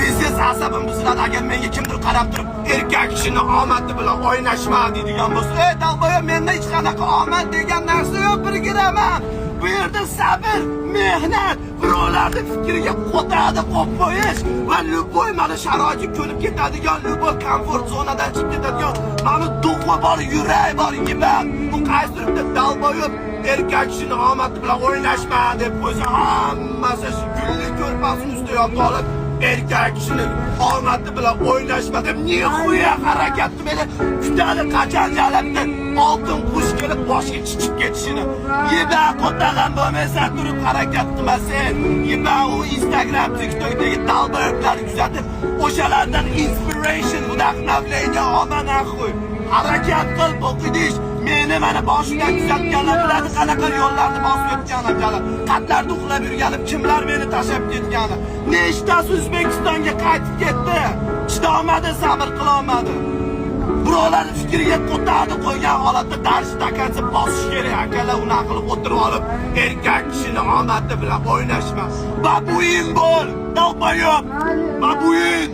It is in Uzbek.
biznes asabim buziladi agar menga kimdir qarab turib erkak kishini omadi bilan o'ynashma deydigan bo'lsa, ey dalboya, menda hech qanaqa omad degan narsa yo'q, bir giraman. Bu yerda sabr, mehnat, birovlarning fikriga qo'tadi qo'yib qo'yish va luboy mana sharoitga ko'nib ketadigan, luboy komfort zonadan chiqib ketadigan, mana duxva bor, yurak bor, yibat. Bu qaysi turibdi dalboyib erkak kishini omadi bilan o'ynashma deb qo'ysa, hammasi shu gulli ko'rpasini ustiga yotib olib erkak kishinin omadi bilan o'ynashma deb nihoya harakatni meni kutadi, qachon jalabda oltin qush kelib boshga chiqib ketishini. Yiba qo'tagan bo'lmasa turib harakat qilmasin. Yiba u Instagram, TikTokdagi dalboyoblarni kuzatib, o'shalardan inspiration, vdохновление olma naxuy. Harakat qil, o'qidish. Meni mana boshidan kuzatganlar biladi qanaqa yo'llarni bosib o'tganim, qatlarda uxlab yurganim, kimlar meni tashlab ketgani. Nechtasi O'zbekistonga qaytib ketdi. Chidolmadi, sabr qila olmadi. Birovlarning fikriga qo'tadi qo'ygan holatda dars takansa bosish kerak. Akalar uni qilib o'tirib olib, erkak kishini omadi bilan o'ynashma. Babuin bo'l, dalboyob. Babuin.